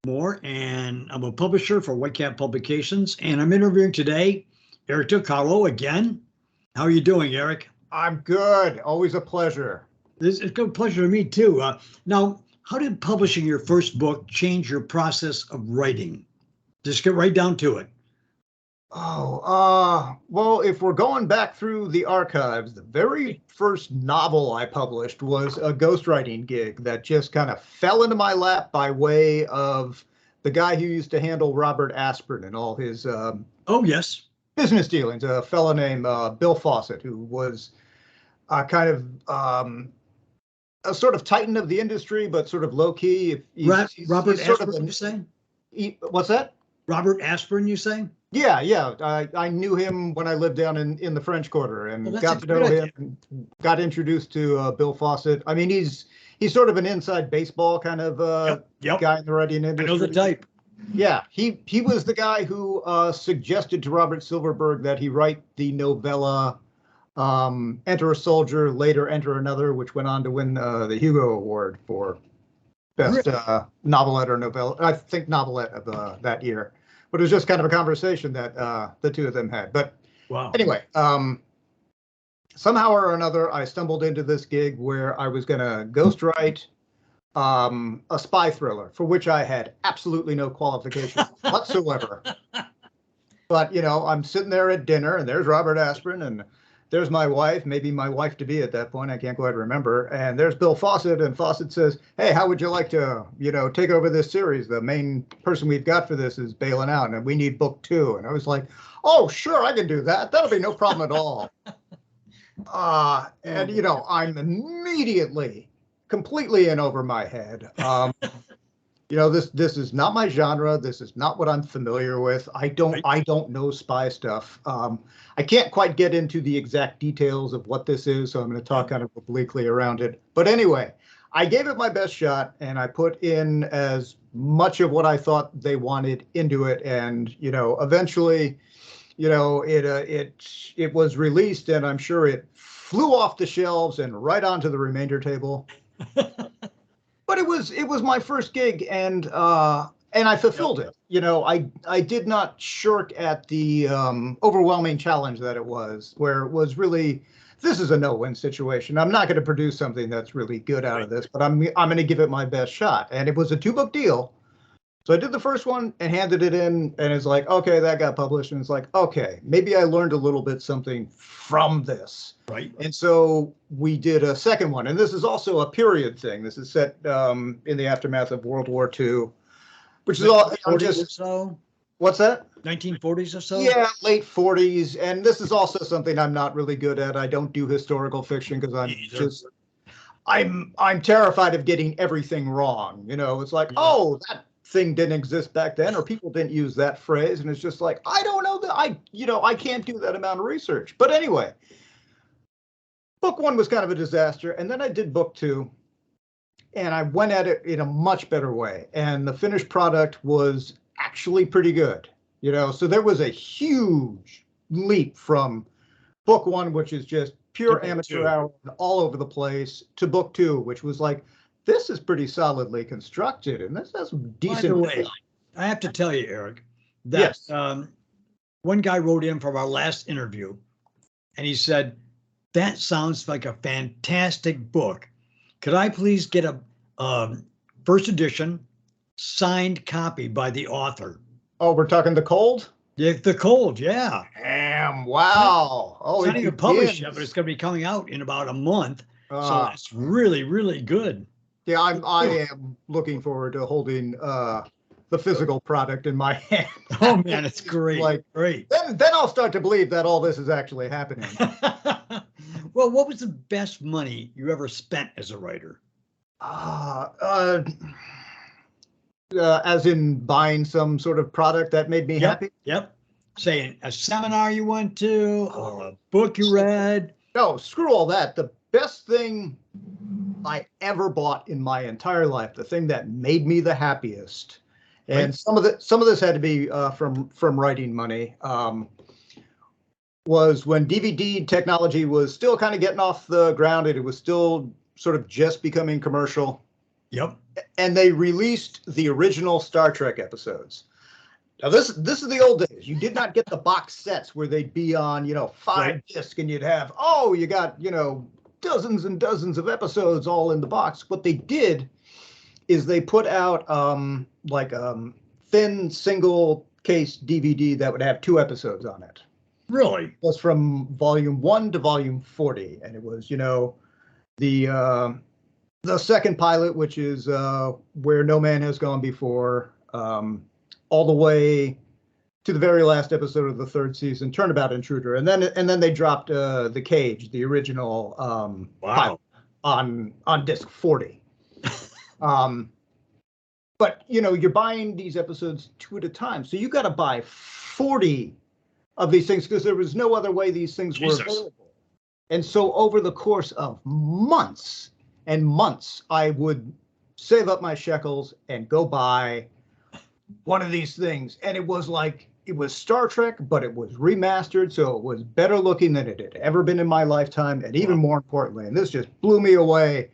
Moore, and I'm a publisher for Whitecap Publications, and I'm interviewing today Eric Del Carlo again. How are you doing, Eric? I'm good. Always a pleasure. It's a good pleasure to meet too. Now, how did publishing your first book change your process of writing? Just get right down to it. Well, if we're going back through the archives, the very first novel I published was a ghostwriting gig that just kind of fell into my lap by way of the guy who used to handle Robert Aspirin and all his Oh, yes. business dealings, a fellow named Bill Fawcett, who was kind of a sort of titan of the industry, but sort of low key. Robert Aspirin, you say? What's that? Robert Aspirin, you say? Yeah. I knew him when I lived down in the French Quarter and got to know him. Got introduced to Bill Fawcett. I mean, he's sort of an inside baseball kind of guy in the writing industry. I know the type. Yeah, he was the guy who suggested to Robert Silverberg that he write the novella Enter a Soldier, Later Enter Another, which went on to win the Hugo Award for best novelette or novella. I think novelette of that year. But it was just kind of a conversation that the two of them had. But anyway, somehow or another, I stumbled into this gig where I was going to ghostwrite a spy thriller for which I had absolutely no qualifications whatsoever. But, you know, I'm sitting there at dinner and there's Robert Aspirin and there's my wife, maybe my wife to be at that point. I can't quite remember. And there's Bill Fawcett, and Fawcett says, "Hey, how would you like to, take over this series? The main person we've got for this is bailing out, and we need book 2." And I was like, "Oh, sure, I can do that. That'll be no problem at all." And I'm immediately completely in over my head. This is not my genre. This is not what I'm familiar with. I don't know spy stuff. I can't quite get into the exact details of what this is, so I'm going to talk kind of obliquely around it. But anyway, I gave it my best shot, and I put in as much of what I thought they wanted into it, and eventually, it was released, and I'm sure it flew off the shelves and right onto the remainder table. But it was my first gig, and I fulfilled it. I did not shirk at the overwhelming challenge that it was, where it was really, this is a no-win situation. I'm not going to produce something that's really good out of this, but I'm going to give it my best shot. And it was a 2-book deal. So I did the first one and handed it in, and it's like, okay, that got published. And it's like, okay, maybe I learned a little bit something from this. Right. And so we did a second one. And this is also a period thing. This is set in the aftermath of World War II, which is all or so. What's that? 1940s or so? Yeah, late 40s. And this is also something I'm not really good at. I don't do historical fiction because I'm terrified of getting everything wrong. It's like, oh, that thing didn't exist back then, or people didn't use that phrase, and it's just like, I don't know that I can't do that amount of research. But anyway, book 1 was kind of a disaster, and then I did book 2, and I went at it in a much better way, and the finished product was actually pretty good. So there was a huge leap from book 1, which is just pure amateur hour all over the place, to book 2, which was like, this is pretty solidly constructed, and this has decent. By the way, I have to tell you, Eric, that one guy wrote in from our last interview, and he said, "That sounds like a fantastic book. Could I please get a first edition signed copy by the author?" Oh, we're talking The Cold? Yeah, The Cold, yeah. Damn, wow. Oh, it's not even published yet, but it's going to be coming out in about a month. So it's really, really good. Yeah, I am looking forward to holding the physical product in my hand. Oh man, it's great. Great. Then I'll start to believe that all this is actually happening. Well, what was the best money you ever spent as a writer? As in buying some sort of product that made me happy? Yep. Saying a seminar you went to, or a book you read. No, screw all that. The best thing I ever bought in my entire life, the thing that made me the happiest, and some of this had to be from writing money, was when DVD technology was still kind of getting off the ground, and it was still sort of just becoming commercial. Yep. and they released the original Star Trek episodes. Now this is the old days. You did not get the box sets where they'd be on, 5 discs, and you'd have, you got, dozens and dozens of episodes all in the box. What they did is they put out thin single case DVD that would have 2 episodes on it. Really? It was from volume 1 to volume 40, and it was, the second pilot, which is Where No Man Has Gone Before, all the way to the very last episode of the 3rd season, Turnabout Intruder, and then they dropped The Cage, the original pilot, on disc 40. But you're buying these episodes 2 at a time, so you got to buy 40 of these things because there was no other way these things were available. And so over the course of months and months, I would save up my shekels and go buy one of these things. And it was Star Trek, but it was remastered, so it was better looking than it had ever been in my lifetime. And even more importantly, and this just blew me away,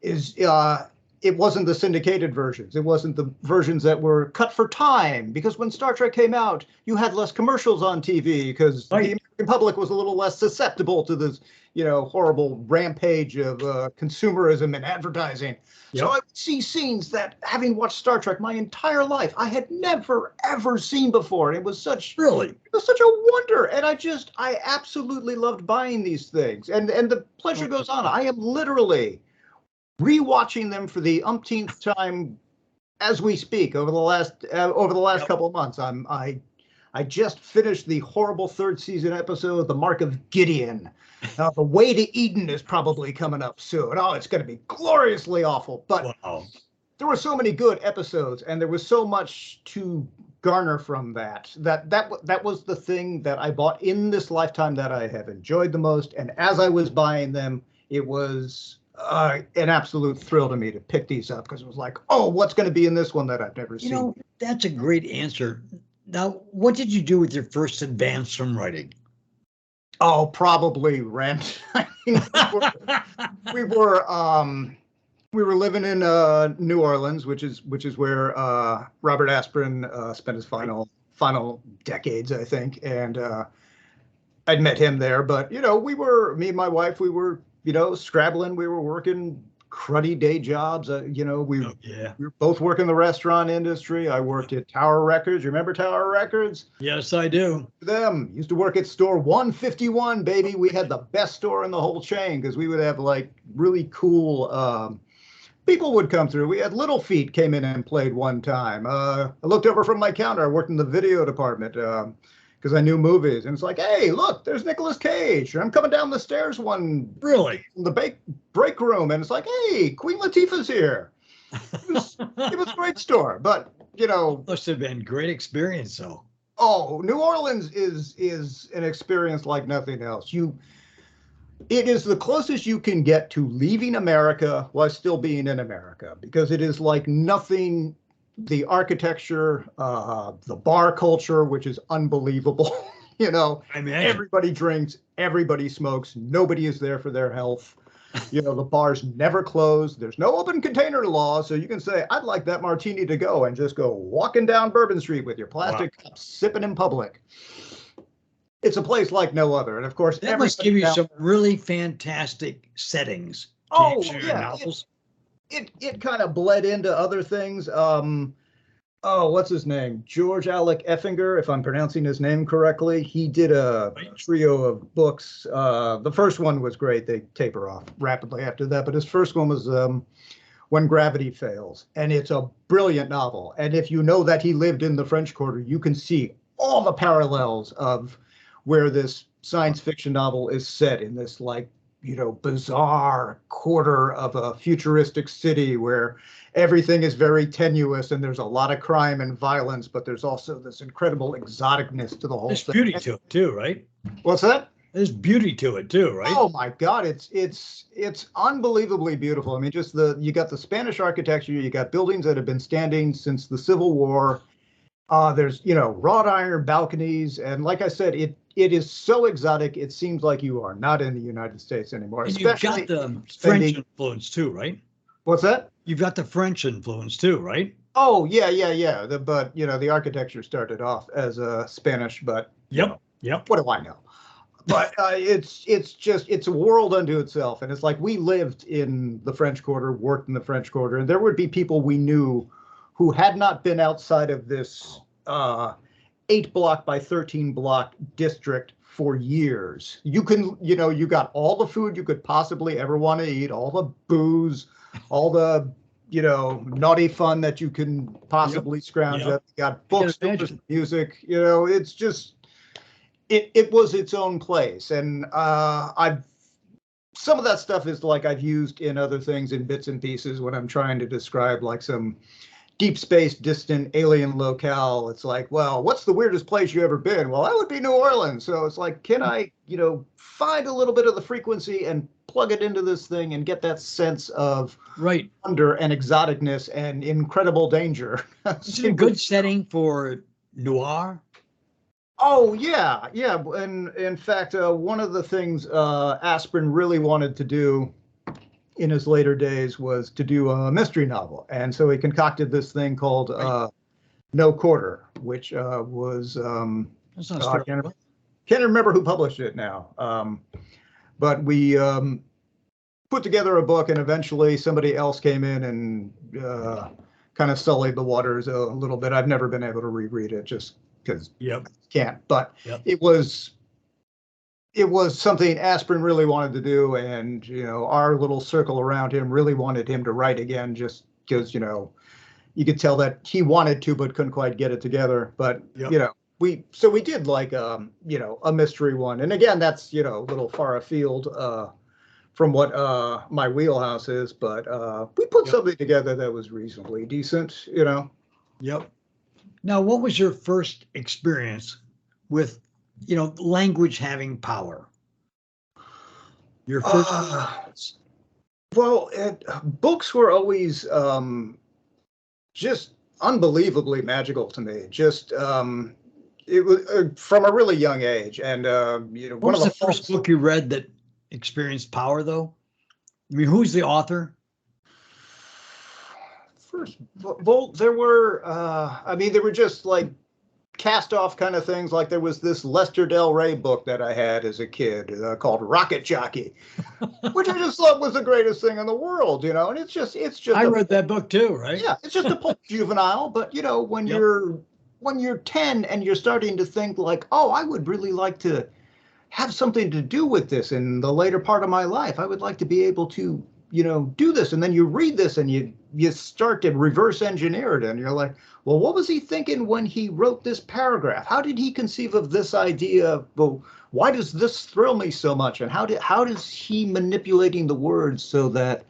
is it wasn't the syndicated versions. It wasn't the versions that were cut for time, because when Star Trek came out, you had less commercials on TV because the American public was a little less susceptible to this, horrible rampage of consumerism and advertising. Yep. So I would see scenes that, having watched Star Trek my entire life, I had never, ever seen before. And it was such a wonder. And I absolutely loved buying these things. And the pleasure goes on. I am literally rewatching them for the umpteenth time as we speak over the last couple of months. I just finished the horrible 3rd season episode, The Mark of Gideon. The Way to Eden is probably coming up soon. Oh, it's going to be gloriously awful. But there were so many good episodes, and there was so much to garner from that was the thing that I bought in this lifetime that I have enjoyed the most. And as I was buying them, it was an absolute thrill to me to pick these up, because it was like, what's going to be in this one that I've never seen? That's a great answer. Now, what did you do with your first advance from writing? Oh, probably rent. I mean, we were living in New Orleans, which is where Robert Aspirin spent his final decades, I think, and I'd met him there. But me and my wife, we were scrabbling. We were working cruddy day jobs. We were both working the restaurant industry. I worked at Tower Records. You remember Tower Records? Yes, I do. Them used to work at store 151, baby. We had the best store in the whole chain, because we would have really cool people would come through. We had Little Feet came in and played one time. I looked over from my counter. I worked in the video department because I knew movies, and it's like, hey, look, there's Nicolas Cage. I'm coming down the stairs in the break room, and it's like, hey, Queen Latifah's here. It was a great store, but must have been a great experience, though. Oh, New Orleans is an experience like nothing else. It is the closest you can get to leaving America while still being in America, because it is like nothing. The architecture, the bar culture, which is unbelievable. Everybody drinks, everybody smokes, nobody is there for their health. The bars never close. There's no open container law, so you can say, I'd like that martini to go, and just go walking down Bourbon Street with your plastic cup, sipping in public. It's a place like no other. And of course, that must give you some really fantastic settings. Novels. It kind of bled into other things. What's his name? George Alec Effinger, if I'm pronouncing his name correctly. He did a trio of books. The first one was great. They taper off rapidly after that. But his first one was When Gravity Fails. And it's a brilliant novel. And if you know that he lived in the French Quarter, you can see all the parallels of where this science fiction novel is set in this bizarre quarter of a futuristic city where everything is very tenuous and there's a lot of crime and violence, but there's also this incredible exoticness to the whole thing. There's beauty to it too, right? What's that? There's beauty to it too, right? Oh my God, it's unbelievably beautiful. I mean, you got the Spanish architecture, you got buildings that have been standing since the Civil War. There's wrought iron balconies, and like I said, it is so exotic. It seems like you are not in the United States anymore. And you've got the French influence too, right? What's that? you've got the French influence too, right? Oh, yeah. But the architecture started off as Spanish, but Yep. what do I know? But it's a world unto itself, and it's like we lived in the French Quarter, worked in the French Quarter, and there would be people we knew who had not been outside of this 8 block by 13 block district for years. You got all the food you could possibly ever want to eat, all the booze, all the naughty fun that you can possibly scrounge up. You got books, music. It's just it was its own place, and some of that stuff is like I've used in other things in bits and pieces when I'm trying to describe like some deep space, distant alien locale. It's like, well, what's the weirdest place you ever been? Well, that would be New Orleans. So it's like, can I, find a little bit of the frequency and plug it into this thing and get that sense of wonder and exoticness and incredible danger? Is it a good setting for noir? Oh, yeah. And in fact, one of the things Aspirin really wanted to do in his later days was to do a mystery novel. And so he concocted this thing called No Quarter, which was, can't remember who published it now. But we put together a book, and eventually somebody else came in and kind of sullied the waters a little bit. I've never been able to reread it just because can't. But it was something Aspirin really wanted to do, and our little circle around him really wanted him to write again, just because you could tell that he wanted to but couldn't quite get it together. But we did like a mystery one, and again that's a little far afield from what my wheelhouse is, but we put something together that was reasonably decent. Now, what was your first experience with language having power? Your first well, books were always just unbelievably magical to me. Just it was from a really young age, and what was the first book you read that experienced power, though? I mean, who's the author? First, well, there were they were just like cast off kind of things. Like there was this Lester Del Rey book that I had as a kid called Rocket Jockey, which I just thought was the greatest thing in the world, and it's just I read that book too, right? Yeah, it's just a pulp juvenile, but when you're 10 and you're starting to think like, oh, I would really like to have something to do with this in the later part of my life. I would like to be able to do this. And then you read this and you start to reverse engineer it. And you're like, well, what was he thinking when he wrote this paragraph? How did he conceive of this idea? Well, why does this thrill me so much? And how does he manipulating the words so that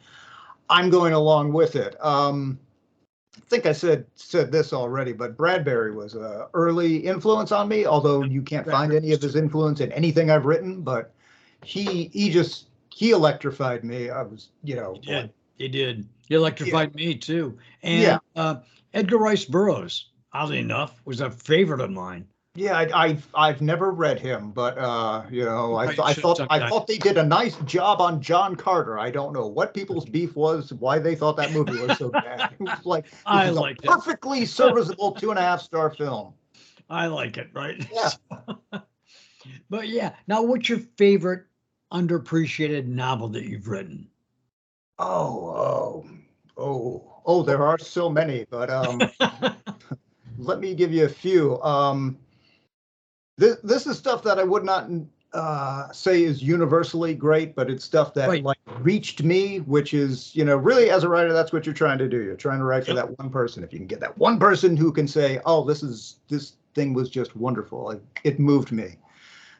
I'm going along with it? I think I said this already, but Bradbury was an early influence on me, although you can't find any of his influence in anything I've written, but he electrified me. I was, He did. He electrified me too. And Edgar Rice Burroughs, oddly enough, was a favorite of mine. Yeah, I've never read him, but I thought they did a nice job on John Carter. I don't know what people's beef was, why they thought that movie was so bad. It was like a perfectly serviceable 2.5-star film. I like it, right? Yeah. But now what's your favorite underappreciated novel that you've written? Oh, there are so many, but let me give you a few. This is stuff that I would not say is universally great, but it's stuff that like reached me, which is, really as a writer, that's what you're trying to do. You're trying to write for that one person. If you can get that one person who can say, oh, this thing was just wonderful. It moved me.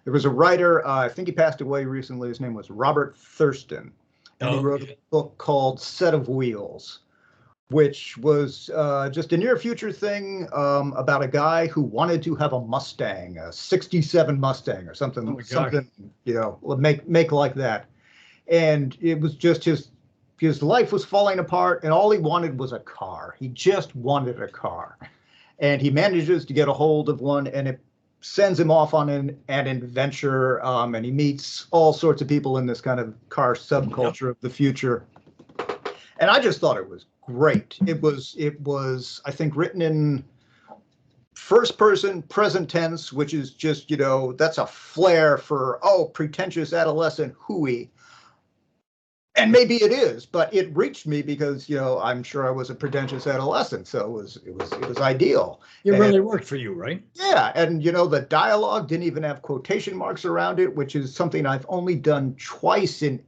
There was a writer, I think he passed away recently. His name was Robert Thurston. And he wrote a book called Set of Wheels, which was just a near future thing about a guy who wanted to have a Mustang, a 67 Mustang or something, make like that. And it was just his life was falling apart, and all he wanted was a car. He just wanted a car. And he manages to get a hold of one, and it sends him off on an adventure, and he meets all sorts of people in this kind of car subculture of the future. And I just thought it was great. It was, I think, written in first person present tense, which is just, that's a flair for, pretentious adolescent hooey. And maybe it is, but it reached me because, I'm sure I was a pretentious adolescent. So it was ideal. It really worked for you, right? Yeah. And, the dialogue didn't even have quotation marks around it, which is something I've only done twice in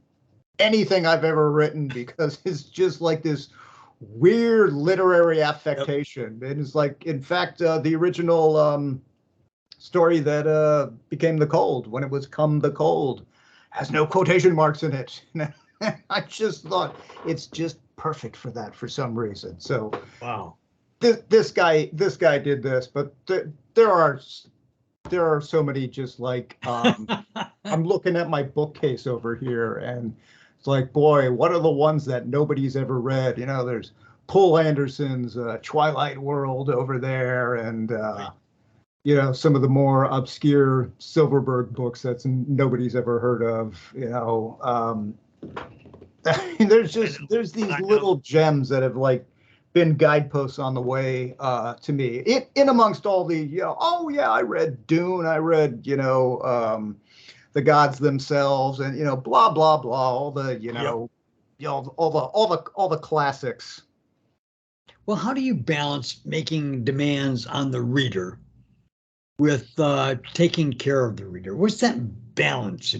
anything I've ever written, because it's just like this weird literary affectation. Yep. And it's like, in fact, the original story that became The Cold, when it was Come the Cold, has no quotation marks in it. I just thought it's just perfect for that for some reason. So wow, this guy did this, but there are so many just like I'm looking at my bookcase over here, and it's like, boy, what are the ones that nobody's ever read? There's Poul Anderson's Twilight World over there, and some of the more obscure Silverberg books that nobody's ever heard of. There's these little gems that have like been guideposts on the way to me. In amongst all the I read Dune, I read The Gods Themselves, and blah blah blah, all the all the classics. Well, how do you balance making demands on the reader with taking care of the reader? What's that balance?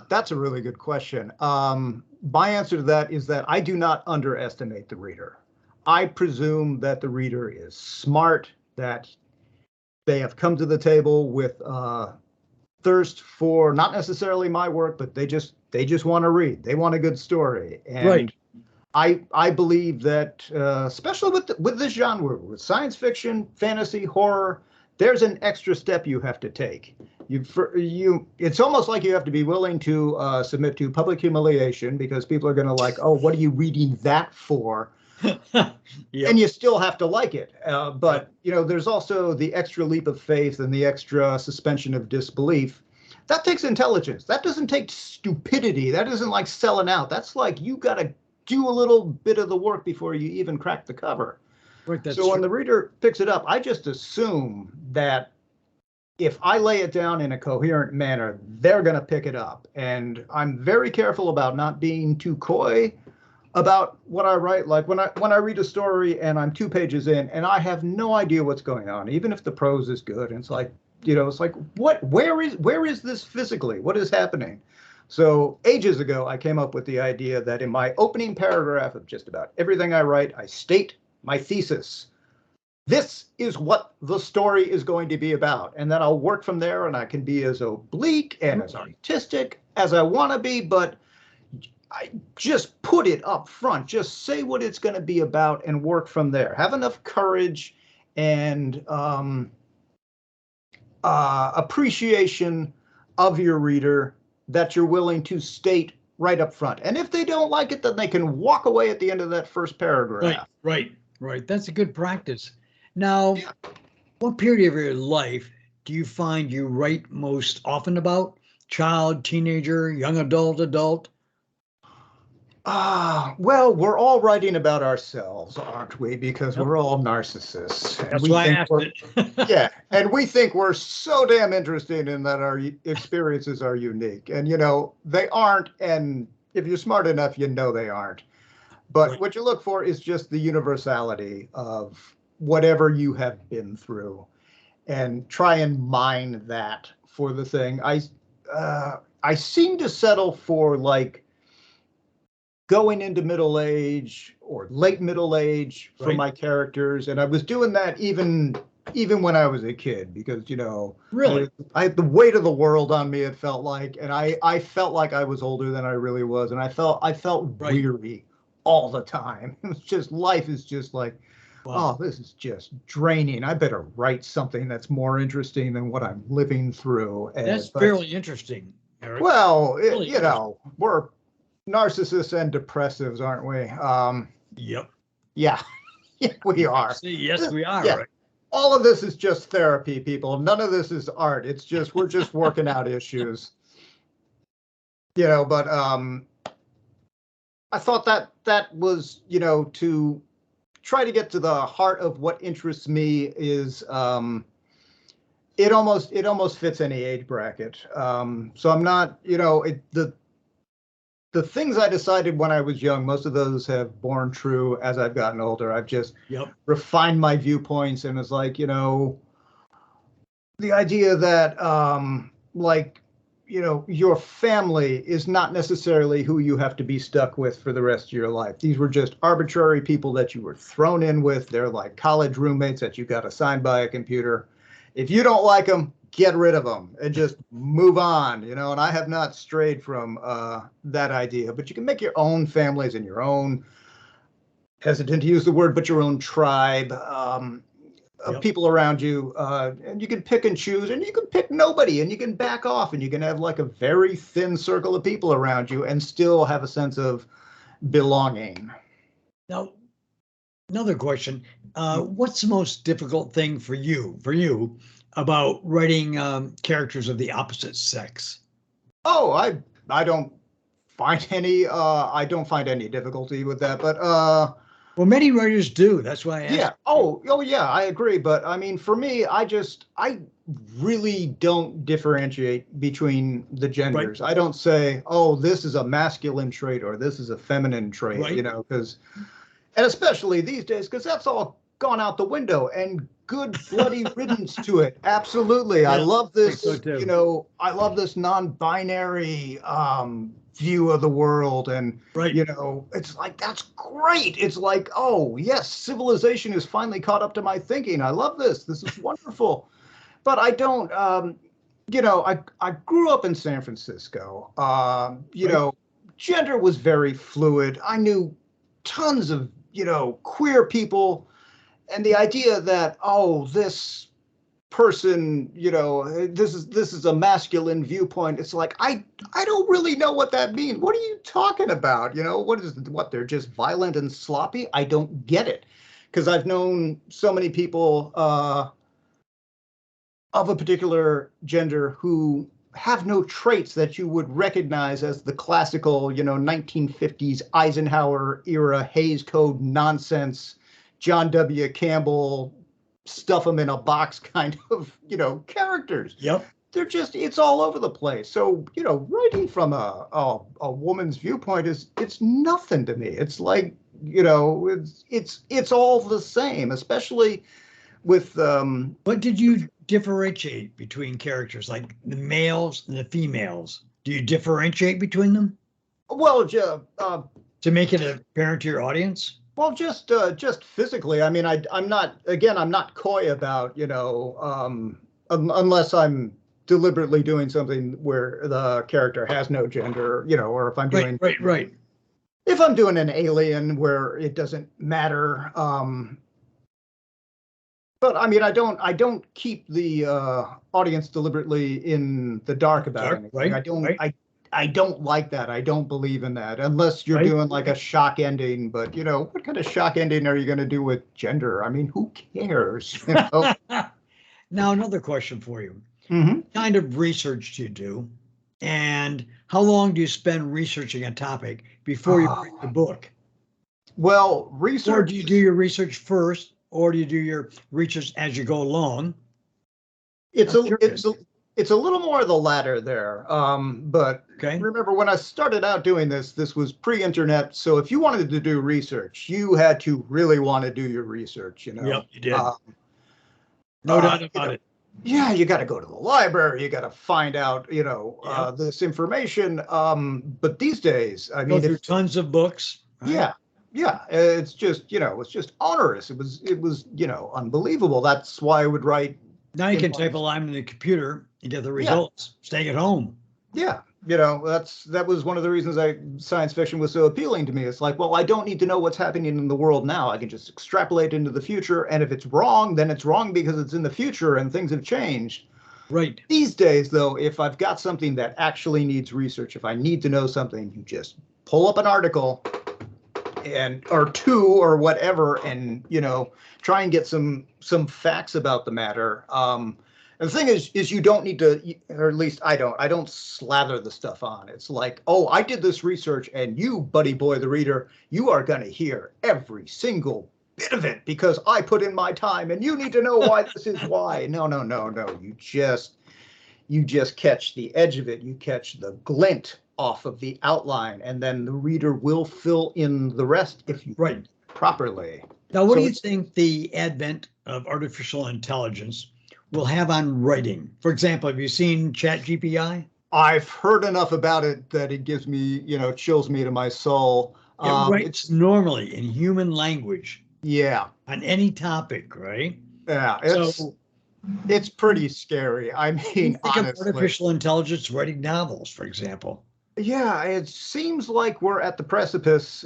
That's a really good question. My answer to that is that I do not underestimate the reader. I presume that the reader is smart, that they have come to the table with thirst for not necessarily my work, but they just want to read. They want a good story. And right. I believe that, especially with this genre, with science fiction, fantasy, horror, there's an extra step you have to take. It's almost like you have to be willing to submit to public humiliation, because people are going to like, oh, what are you reading that for? Yep. And you still have to like it. But, there's also the extra leap of faith and the extra suspension of disbelief. That takes intelligence. That doesn't take stupidity. That isn't like selling out. That's like, you got to do a little bit of the work before you even crack the cover. Right, that's so true. When the reader picks it up, I just assume that if I lay it down in a coherent manner, they're going to pick it up. And I'm very careful about not being too coy about what I write. Like when I read a story and I'm 2 pages in and I have no idea what's going on, even if the prose is good, and it's like, it's like, where is this physically? What is happening? So ages ago, I came up with the idea that in my opening paragraph of just about everything I write, I state my thesis. This is what the story is going to be about. And then I'll work from there, and I can be as oblique and as artistic as I want to be, but I just put it up front. Just say what it's going to be about and work from there. Have enough courage and appreciation of your reader that you're willing to state right up front. And if they don't like it, then they can walk away at the end of that first paragraph. Right. That's a good practice. Now, what period of your life do you find you write most often about? Child, teenager, young adult? Well, we're all writing about ourselves, aren't we? Because we're all narcissists. That's why I asked it. Yeah, and we think we're so damn interesting in that our experiences are unique. And, they aren't. And if you're smart enough, they aren't. But what you look for is just the universality of whatever you have been through, and try and mine that for the thing. I seem to settle for like going into middle age or late middle age for my characters. And I was doing that even when I was a kid, because, really, I had the weight of the world on me, it felt like, and I felt like I was older than I really was. And I felt weary all the time. It was just, life is just like, wow. Oh, this is just draining. I better write something that's more interesting than what I'm living through. That's fairly interesting, Eric. Well, really we're narcissists and depressives, aren't we? Yep. Yeah. Yeah, we are. Yes, we are. Yeah. Right. All of this is just therapy, people. None of this is art. It's just, we're just working out issues. But I thought that that was, to try to get to the heart of what interests me is, it almost fits any age bracket. So I'm not, the things I decided when I was young, most of those have borne true as I've gotten older. I've just refined my viewpoints, and it's like, the idea that, your family is not necessarily who you have to be stuck with for the rest of your life. These were just arbitrary people that you were thrown in with. They're like college roommates that you got assigned by a computer. If you don't like them, get rid of them and just move on, and I have not strayed from that idea. But you can make your own families and your own, hesitant to use the word, but your own tribe of people around you. And you can pick and choose, and you can pick nobody, and you can back off, and you can have like a very thin circle of people around you and still have a sense of belonging. Now, another question. What's the most difficult thing for you about writing characters of the opposite sex? Oh, I don't find any difficulty with that, but well, many writers do. That's why I asked. Yeah. Oh yeah, I agree. But I mean, for me, I really don't differentiate between the genders. Right. I don't say, oh, this is a masculine trait or this is a feminine trait, because, and especially these days, because that's all gone out the window, and good bloody riddance to it. Absolutely. Yeah, I love this, I love this non-binary view of the world. And, it's like, that's great. It's like, oh, yes, civilization is finally caught up to my thinking. I love this. This is wonderful. But I don't, I grew up in San Francisco. Gender was very fluid. I knew tons of, queer people. And the idea that, oh, this person, this is a masculine viewpoint. It's like, I don't really know what that means. What are you talking about? What they're just violent and sloppy? I don't get it. Because I've known so many people of a particular gender who have no traits that you would recognize as the classical, 1950s Eisenhower era Hays Code nonsense, John W. Campbell, stuff them in a box kind of, characters. Yep. They're just, it's all over the place. So, writing from a woman's viewpoint it's nothing to me. It's like, it's all the same, especially with. But did you differentiate between characters, like the males and the females? Do you differentiate between them? Well, to make it apparent to your audience? Well, just physically. I mean, I'm not coy about, unless I'm deliberately doing something where the character has no gender, or if I'm doing right. If I'm doing an alien where it doesn't matter. But I mean, I don't keep the audience deliberately in the dark about anything. Right. I don't like that. I don't believe in that unless you're doing like a shock ending. But, what kind of shock ending are you going to do with gender? I mean, who cares? Now, another question for you. Mm-hmm. What kind of research do you do? And how long do you spend researching a topic before you write the book? Well, research. Or do you do your research first, or do you do your research as you go along? It's a little more of the latter there. But remember, when I started out doing this was pre-internet. So if you wanted to do research, you had to really want to do your research, Yep, you did. No doubt about it. Yeah, you got to go to the library. You got to find out, this information. But these days, I mean, go through tons of books. Right? Yeah. It's just, it's just onerous. It was, unbelievable. That's why I would write. Now you can type a line in the computer and get the results, staying at home. Yeah. That was one of the reasons science fiction was so appealing to me. It's like, well, I don't need to know what's happening in the world now. I can just extrapolate into the future. And if it's wrong, then it's wrong because it's in the future and things have changed. Right. These days, though, if I've got something that actually needs research, if I need to know something, you just pull up an article or two or whatever, and try and get some facts about the matter. And the thing is you don't need to, or at least I don't slather the stuff on. It's like, oh, I did this research, and you, buddy boy, the reader, you are going to hear every single bit of it because I put in my time, and you need to know why this is why. No. You just catch the edge of it. You catch the glint off of the outline, and then the reader will fill in the rest if you right properly. Now, what do you think the advent of artificial intelligence will have on writing? For example, have you seen ChatGPT? I've heard enough about it that it gives me, chills me to my soul. It writes normally in human language. Yeah. On any topic, right? Yeah. It's pretty scary. I mean, think honestly. Of artificial intelligence writing novels, for example. Yeah, it seems like we're at the precipice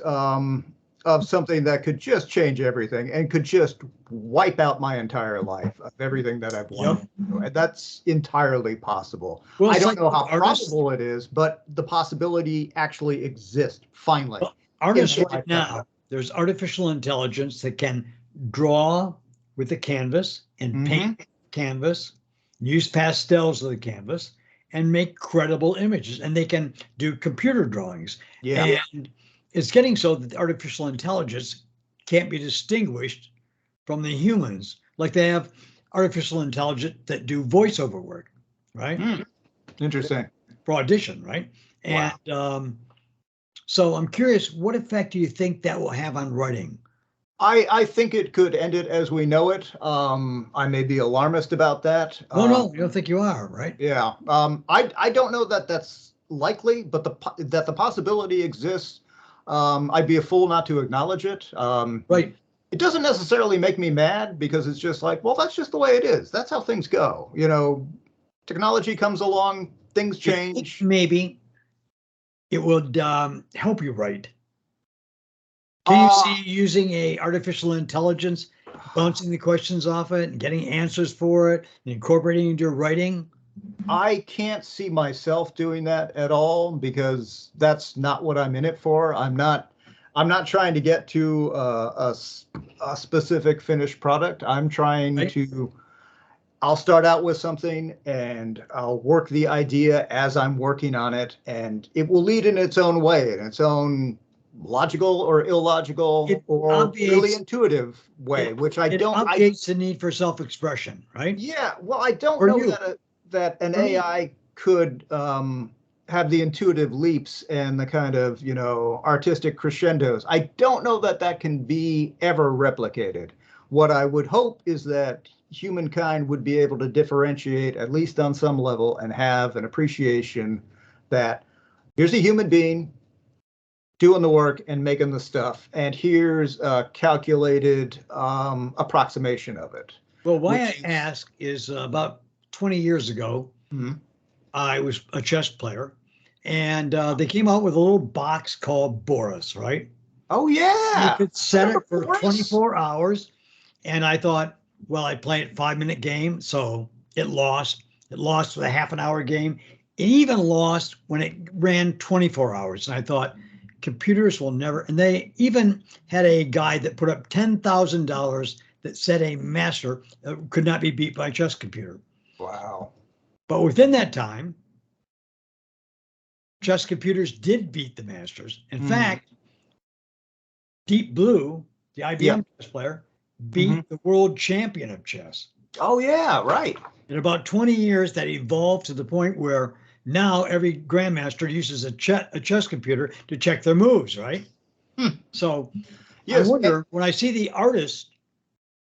of something that could just change everything and could just wipe out my entire life of everything that I've wanted. Yep. And that's entirely possible. Well, I don't know how probable it is, but the possibility actually exists finally. Well, artists right now, there's artificial intelligence that can draw with the canvas and paint canvas, use pastels of the canvas, and make credible images. And they can do computer drawings. Yeah. And it's getting so that the artificial intelligence can't be distinguished from the humans. Like they have artificial intelligence that do voiceover work, right? Interesting. For audition, right? Wow. And so I'm curious, what effect do you think that will have on writing? I think it could end it as we know it. I may be alarmist about that. No, you don't think you are, right? Yeah. I don't know that that's likely, but that the possibility exists. I'd be a fool not to acknowledge it. Right. It doesn't necessarily make me mad because it's just like, well, that's just the way it is. That's how things go. Technology comes along, things change. Maybe it would help you write. Can you see using a artificial intelligence, bouncing the questions off it and getting answers for it and incorporating into your writing? I can't see myself doing that at all because that's not what I'm in it for. I'm not trying to get to a specific finished product. I'm trying to. I'll start out with something and I'll work the idea as I'm working on it, and it will lead in its own way, in its own logical or illogical or really intuitive way, which I don't. It obviates the need for self-expression, right? Yeah. Well, I don't know that an AI could have the intuitive leaps and the kind of, artistic crescendos. I don't know that can be ever replicated. What I would hope is that humankind would be able to differentiate, at least on some level, and have an appreciation that here's a human being doing the work and making the stuff, and here's a calculated approximation of it. Well, why I ask is about 20 years ago, I was a chess player, and they came out with a little box called Boris, right? Oh, yeah. You could set it for 24 hours, and I thought, well, I play a 5-minute game, so it lost. It lost with a half an hour game. It even lost when it ran 24 hours, and I thought, computers will never, and they even had a guy that put up $10,000 that said a master could not be beat by a chess computer. Wow. But within that time, chess computers did beat the masters. In fact, Deep Blue, the IBM chess player, beat the world champion of chess. Oh, yeah, right. In about 20 years, that evolved to the point where now every grandmaster uses a chess computer to check their moves, right? So yes, I wonder, when I see the artist,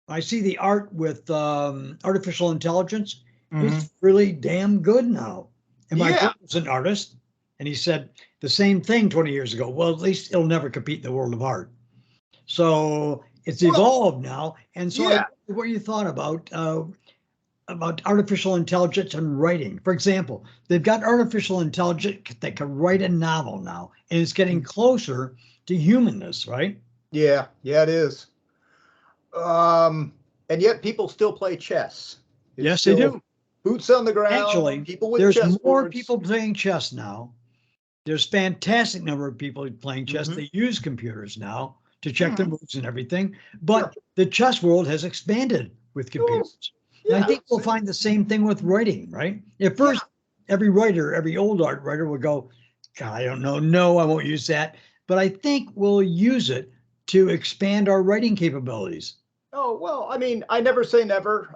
I see the art with artificial intelligence, it's really damn good now. And my brother was an artist, and he said the same thing 20 years ago. Well, at least it'll never compete in the world of art. So it's evolved now. And so I wonder what you thought about artificial intelligence and writing. For example, they've got artificial intelligence that can write a novel now, and it's getting closer to humanness, right? Yeah, it is. And yet people still play chess. Yes, they do. Boots on the ground. Actually, people with there's more people playing chess now. There's a fantastic number of people playing chess. They use computers now to check their moves and everything. But the chess world has expanded with computers. And I think we'll find the same thing with writing, right? At first, every writer, every old art writer will go, God, I don't know. No, I won't use that. But I think we'll use it to expand our writing capabilities. Oh, well, I mean, I never say never.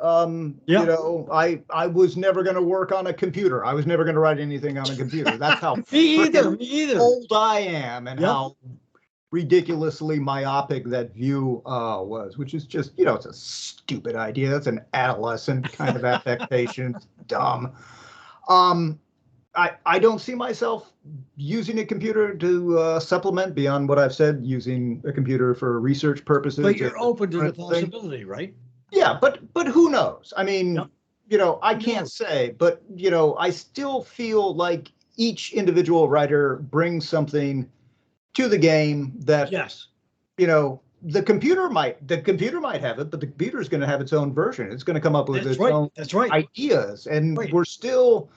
You know, I was never going to work on a computer. I was never going to write anything on a computer. That's how Me either. old I am and how ridiculously myopic that view was, which is just, you know, it's a stupid idea. That's an adolescent kind of affectation. It's dumb. I don't see myself using a computer to supplement beyond what I've said, using a computer for research purposes. But you're open to the possibility, right? Yeah, but who knows? I mean, you know, I can't say, but, you know, I still feel like each individual writer brings something to the game that, you know, the computer might have it, but the computer is going to have its own version. It's going to come up with its own ideas, and we're still.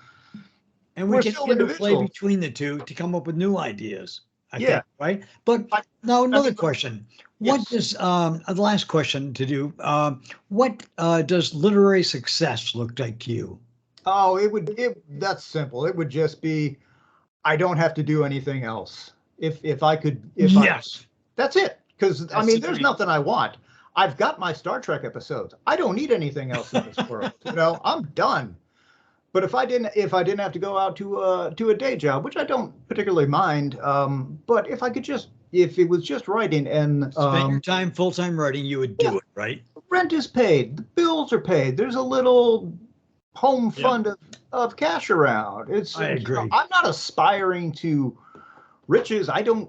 And we can interplay between the two to come up with new ideas. I think, right? But now another question. What does, the last question to do, what does literary success look like to you? Oh, that's simple. It would just be, I don't have to do anything else. If I could, that's it. Because, I mean, there's nothing I want. I've got my Star Trek episodes. I don't need anything else in this world. You know, I'm done. But if I didn't have to go out to a day job, which I don't particularly mind, but if it was just writing and spend your time full-time writing, you would do it, right? Rent is paid, the bills are paid. There's a little home fund of cash around. I agree. You know, I'm not aspiring to riches.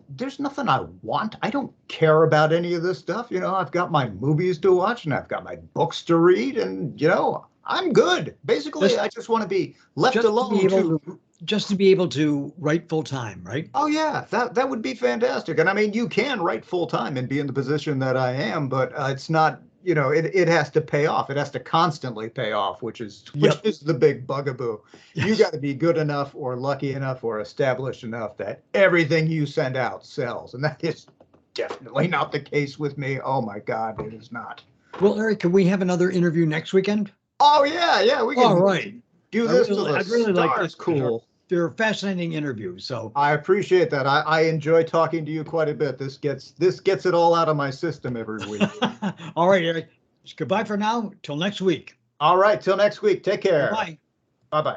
There's nothing I want. I don't care about any of this stuff. You know, I've got my movies to watch and I've got my books to read, and, you know, I'm good. Basically, I just want to be left alone. Just to be able to write full time, right? Oh yeah, that would be fantastic. And I mean, you can write full time and be in the position that I am, but it's not. You know, it has to pay off. It has to constantly pay off, which is the big bugaboo. You got to be good enough, or lucky enough, or established enough that everything you send out sells, and that is definitely not the case with me. Oh my God, it is not. Well, Eric, can we have another interview next weekend? Oh yeah, we can. All right. Do this to the stars. Like this. Cool. They're fascinating interviews. So I appreciate that. I enjoy talking to you quite a bit. This gets it all out of my system every week. All right, Eric. Goodbye for now. Till next week. All right. Till next week. Take care. Bye. Bye-bye.